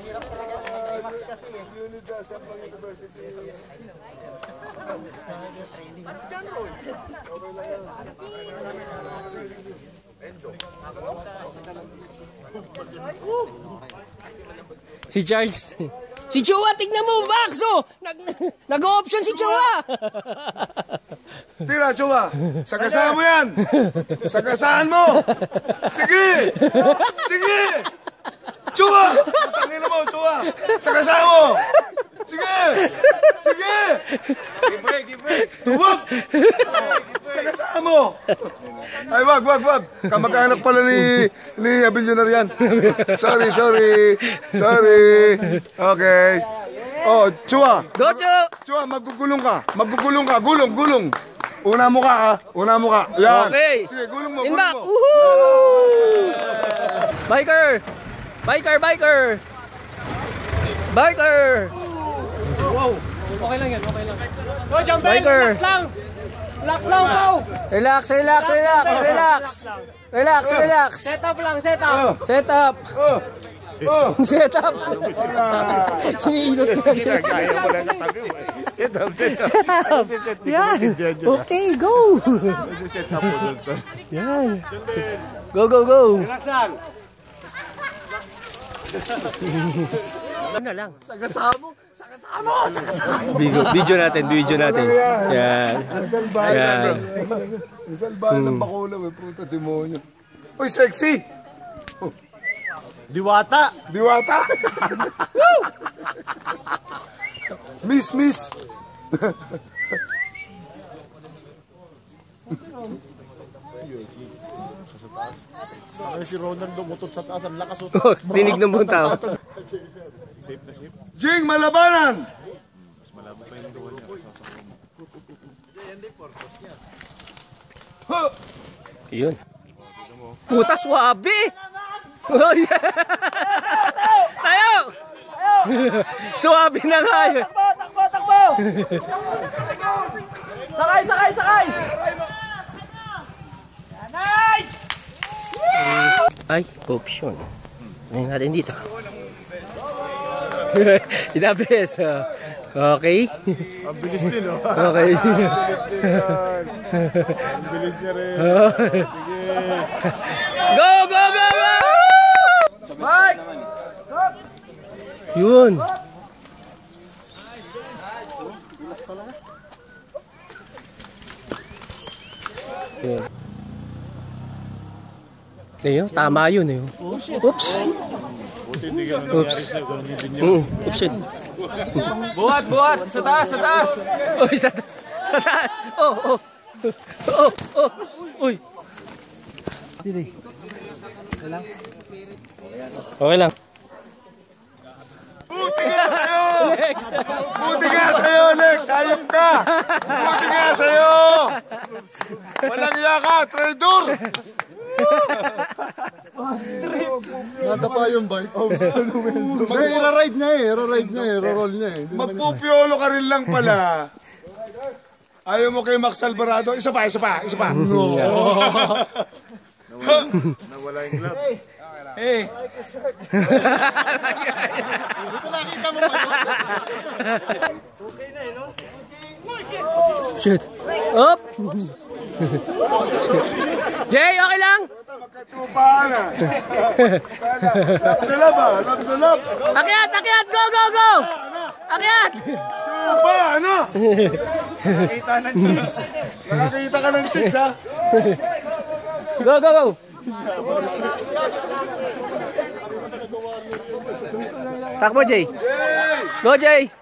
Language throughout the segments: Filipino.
Hirap talaga ng IMAX kasi eh. Unidad sa University. Si Charles. Si Chua, tignan mo, Baxo! Nag-option si Chua! Tira, Chua! Sagasaan mo yan! Sagasaan mo! Sige! Sige! Chua! Tangina mo, Chua! Sagasaan mo! Sige! Sige! Give break! Tuwag! Sagasaan mo! Ay, wag! Kamag-anak pala ni Abilionar yan. Sorry. Okay. Oh, Chua! Go, Chua! Chua, magugulong ka. Gulong. Una mo ka. Yan. Okay. Sige, gulong mo. Inback! Woohoo! Biker! Wow! Okay lang yan. Go, John Bell! Biker! Relax lang po! Relax. Set up lang. Set up. Sinilot na siya. Set up. Yan. Okay, go. Set up po doon. Yan. Go. Relax lang. Ano lang. Sagasamo! Video natin. Yan. Salbahan ng bakulaw eh, puta demonyo. Uy, sexy! Diwata! Miss! Si Ronald dumutot sa taas, ang lakas o. Dinig ng buong tao. Safe. Jing, malabanan! Mas malabo pa yung gawa niya. Yun. Puta, swabe! Tayo! Swabe na nga yun. Takbo! Sakay! Nice! Ay, option. Ngayon natin dito. Inabes. Okay. Ang bilis din, oh. Okay. Ang bilis niya rin. Sige. Go! Mike! Yun. Yun. Ayun, tama yun eh. Oops. Buti hindi ka nangyari sa'yo. Ganun yung din niya. Oops. Buhat! Sa taas! Uy, sa taas. Oh. Uy. Okay lang. Buti nga sa'yo, Lex! Ayun ka! Buti nga sa'yo! Walang iya ka, traidor! Nasa pa yung bike. I-ride niya i-roll niya eh. Magpupiolo ka rin lang pala. Ayaw mo kay Max Alvarado? Isa pa. No. Nawala yung glove. Hey. Ito nakita mo pa. Okay na eh, no? Shit. Up. Jay, okay lang? Magkatsupahan na. Labdalab. Akyat! Go! Akyat! Tsupa, ano? Nakakita ng chicks. Nakakita ka ng chicks, ha? Go! Takbo, Jay. Go, Jay.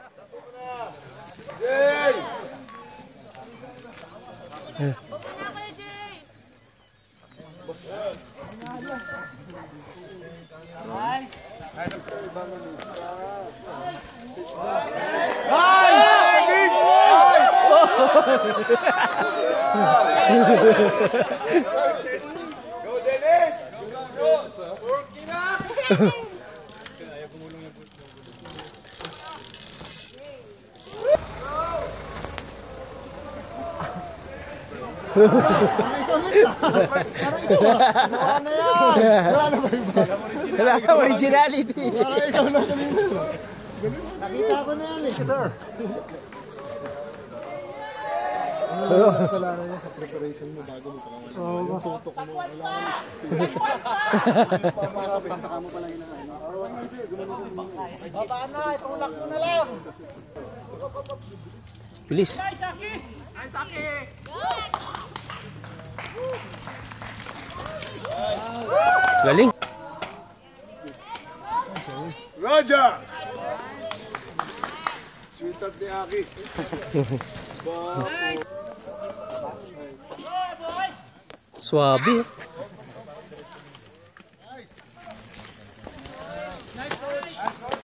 Go, Dennis! Working up! Wala na yan! Wala na ba iba? Wala ka originality. Parang ikaw na kanina. Nakita ko na yan eh. Sir. Ano lang ang kasalanan niya sa preparation mo bago mo pa naman. Yung tutok mo. Pasaka mo pala yun. Baba na, itulak mo na lang. Bilis. Galing. Roger! Sweetheart ni Aki. Swabe.